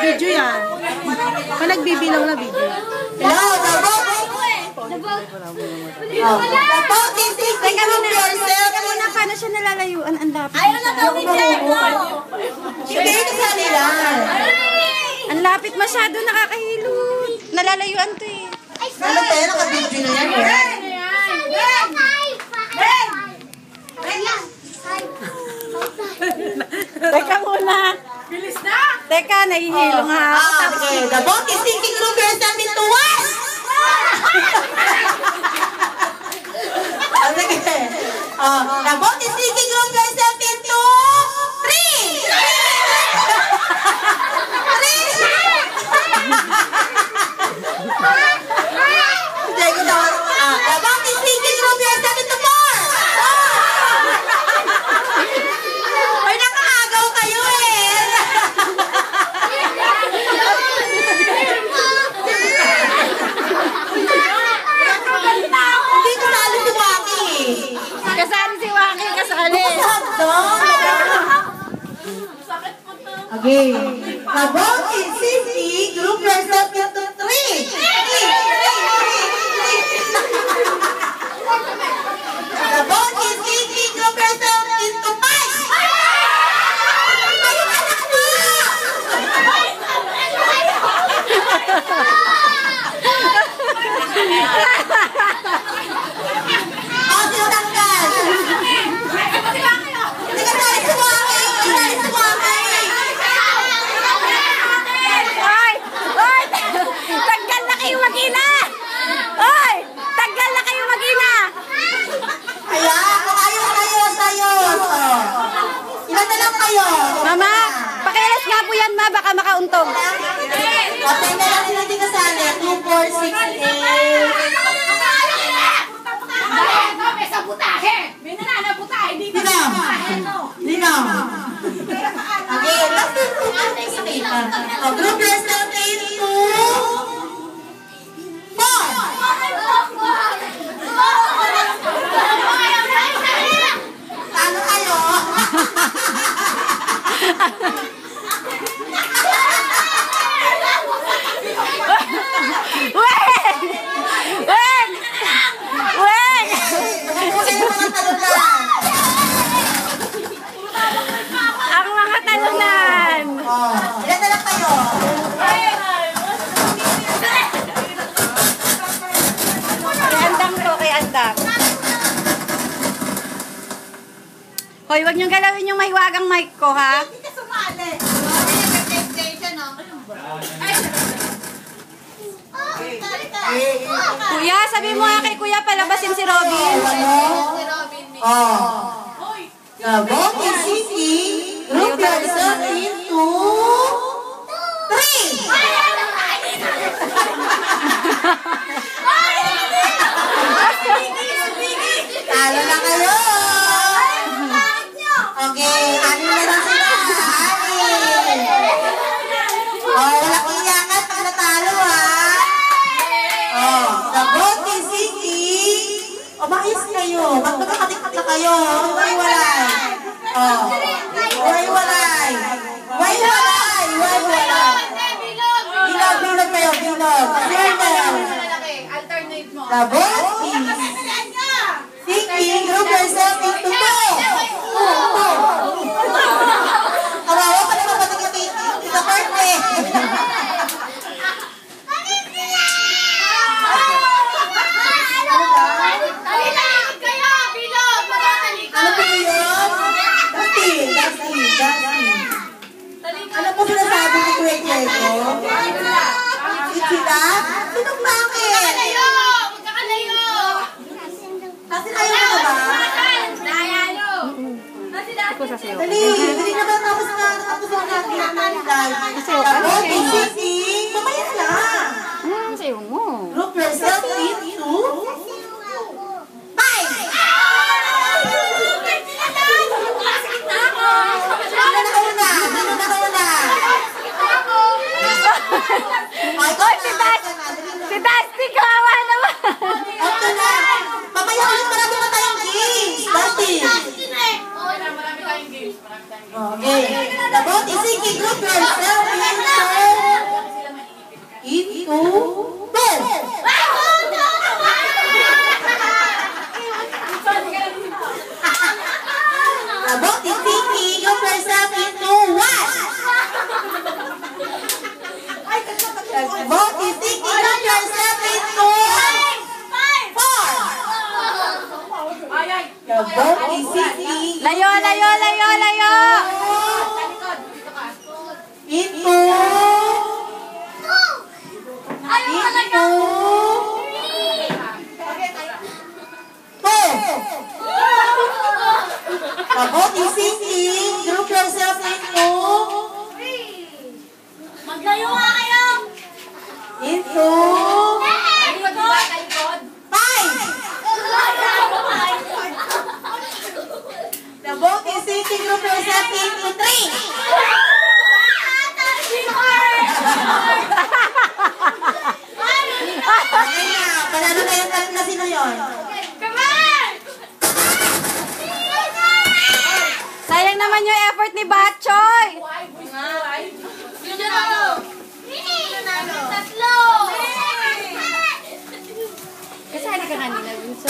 Video yan. Kung nagbibilang na video. Hello, the vote. Teka muna, paano siya nalalayuan? Ang lapit. Ayaw na daw ni Jericho. Hindi ka sa nila. Ang lapit masyado, nakakahilot. Nalalayuan to eh. Ano tayo, naka-video na yan. Teka muna. Bilis na! Teka, nahihilo nga ako. Okay, the vote is thinking group yourself into one. The vote is thinking group yourself into three. The vote is thinking group yourself into four. Ay, nakaagaw kayo eh. Hindi kasali si Waki. Kasali si Waki, kasali. Okay. The vote is thinking group yourself into three. The vote is thinking group yourself into five. Ayun, anak mo! Sino tanggal? Hindi ka tayo si Waki. Kasali si Waki. Oy! Oy! Tanggal na kayo mag-ina! Oy! Tanggal na kayo mag-ina! Kaya, kung ayaw kayo, sayo. Ilan na lang kayo? Mama, pakialas nga po yan, ma. Baka makauntog. Patay na lang sila di kasali. 2, 4, 6, 8. May sabutahe! May nananabutahe dito! Linam. Linam. Okay, last group yourself into 4. Paano kayo? Weng! Weng! Weng! Kasi yung mga talunan. Ang mga talunan! Ilan na lang kayo? Kay Andang to, kay Andang. Hoy, wag niyong galawin yung mahiwagang mic ko, ha? Hindi ka sumali. Kuya, sabi mo nga kay Kuya palabasin si Robin. The vote is thinking group yourself into 3. Talo na kayo. Okay, ano na lang sila? Walang iyakan pag natalo, ha? The vote is thinking. Umayos kayo. Ba't magkakatikap na kayo? Huwag-walay. Huwag-walay. Huwag-walay. Huwag-walay. Bilog kayo, bilog. Alternate mo. The vote is thinking group yourself into 2. Kawawa ka naman patigil sa birthday. Ano po yun? Dusty. Ano po sinasabi ni Kuya Diego? Sila? Sinong bakit? Kasi kayo na ba? Dali, hindi na ba tapos na natin ang manday? Tapos, isipin, mamaya na. Sayo mo. Group yourself into 5. Sino na kayo na? Hoy, si Dusty, kawawa naman. Ito na. Mamaya ulit marami pa tayong games. Dusty. Marami tayong games. Okay. The vote is thinking group yourself into Vote is Siki. Group yourself into 4. Ay, ay. The vote is Siki. Layo, layo, layo, layo. Talikod. Dito ka. Into. The vote is Siki. Group yourself into. Maglayo nga kayo. Into. Talikod, diba? Talikod. 5. The vote is Siki. Group yourself into 3. Okay na. Panalo na yung tatlo. Sino yun? Sayang naman yung effort ni Batchoy. Sino nanalo? Tatlo. Kasali ka kanina, Bunso.